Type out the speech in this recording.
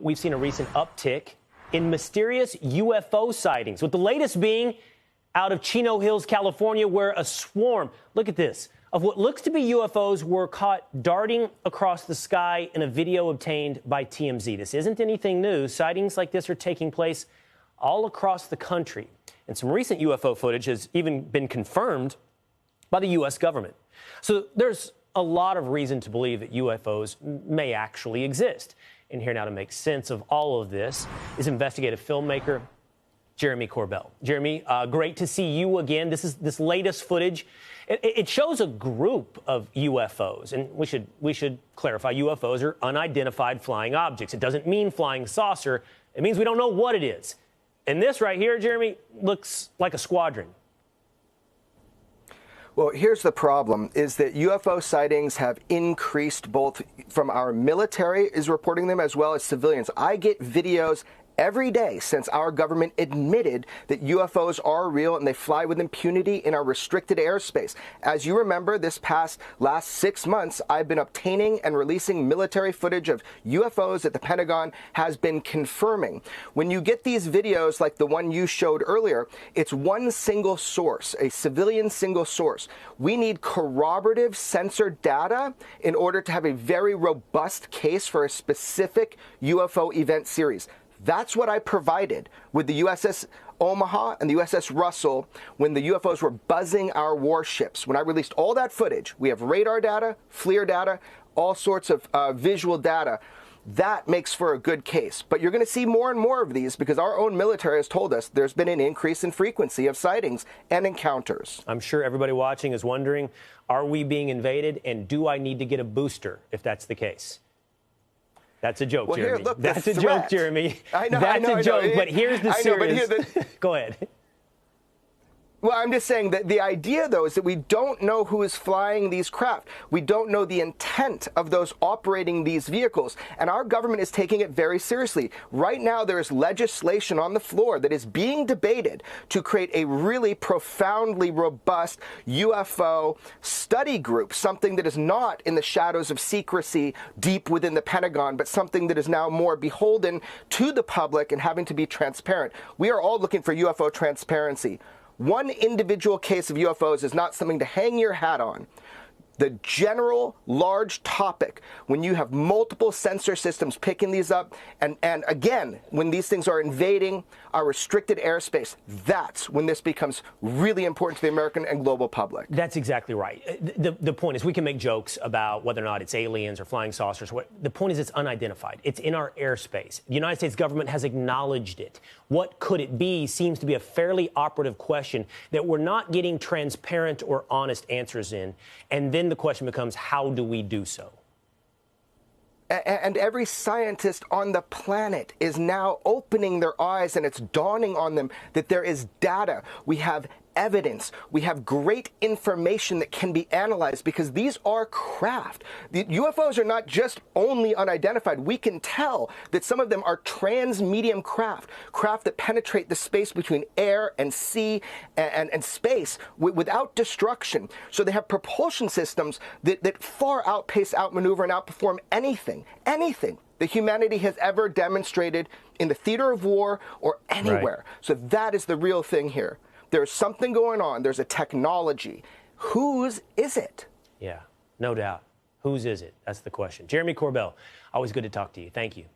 We've seen a recent uptick in mysterious UFO sightings, with the latest being out of Chino Hills, California, where a swarm, look at this, of what looks to be UFOs were caught darting across the sky in a video obtained by TMZ. This isn't anything new. Sightings like this are taking place all across the country. And some recent UFO footage has even been confirmed by the U.S. government. So there's a lot of reason to believe that UFOs may actually exist. And here now to make sense of all of this is investigative filmmaker Jeremy Corbell. Jeremy, great to see you again. This latest footage. It shows a group of UFOs, and we should clarify: UFOs are unidentified flying objects. It doesn't mean flying saucer. It means we don't know what it is. And this right here, Jeremy, looks like a squadron. Well, here's the problem, is that UFO sightings have increased both from our military is reporting them as well as civilians. I get videos every day since our government admitted that UFOs are real and they fly with impunity in our restricted airspace. As you remember, this last 6 months, I've been obtaining and releasing military footage of UFOs that the Pentagon has been confirming. When you get these videos like the one you showed earlier, it's one single source, a civilian single source. We need corroborative sensor data in order to have a very robust case for a specific UFO event series. That's what I provided with the USS Omaha and the USS Russell when the UFOs were buzzing our warships. When I released all that footage, we have radar data, FLIR data, all sorts of visual data. That makes for a good case. But you're going to see more and more of these because our own military has told us there's been an increase in frequency of sightings and encounters. I'm sure everybody watching is wondering, are we being invaded, and do I need to get a booster if that's the case? That's a joke, well, Jeremy. Here, look, that's a joke, Jeremy. I know, that's a joke, but here's the serious. Go ahead. Well, I'm just saying that the idea, though, is that we don't know who is flying these craft. We don't know the intent of those operating these vehicles. And our government is taking it very seriously. Right now, there is legislation on the floor that is being debated to create a really profoundly robust UFO study group, something that is not in the shadows of secrecy deep within the Pentagon, but something that is now more beholden to the public and having to be transparent. We are all looking for UFO transparency. One individual case of UFOs is not something to hang your hat on. The general large topic, when you have multiple sensor systems picking these up, and again, when these things are invading our restricted airspace, that's when this becomes really important to the American and global public. That's exactly right. The point is, we can make jokes about whether or not it's aliens or flying saucers. The point is, it's unidentified. It's in our airspace. The United States government has acknowledged it. What could it be seems to be a fairly operative question that we're not getting transparent or honest answers in. And then the question becomes, how do we do so? And every scientist on the planet is now opening their eyes, and it's dawning on them that there is data. We have evidence. We have great information that can be analyzed because these are craft. The UFOs are not just only unidentified. We can tell that some of them are trans-medium craft that penetrate the space between air and sea and space without destruction. So they have propulsion systems that far outpace, outmaneuver, and outperform anything that humanity has ever demonstrated in the theater of war or anywhere. Right. So that is the real thing here. There's something going on. There's a technology. Whose is it? Yeah, no doubt. Whose is it? That's the question. Jeremy Corbell, always good to talk to you. Thank you.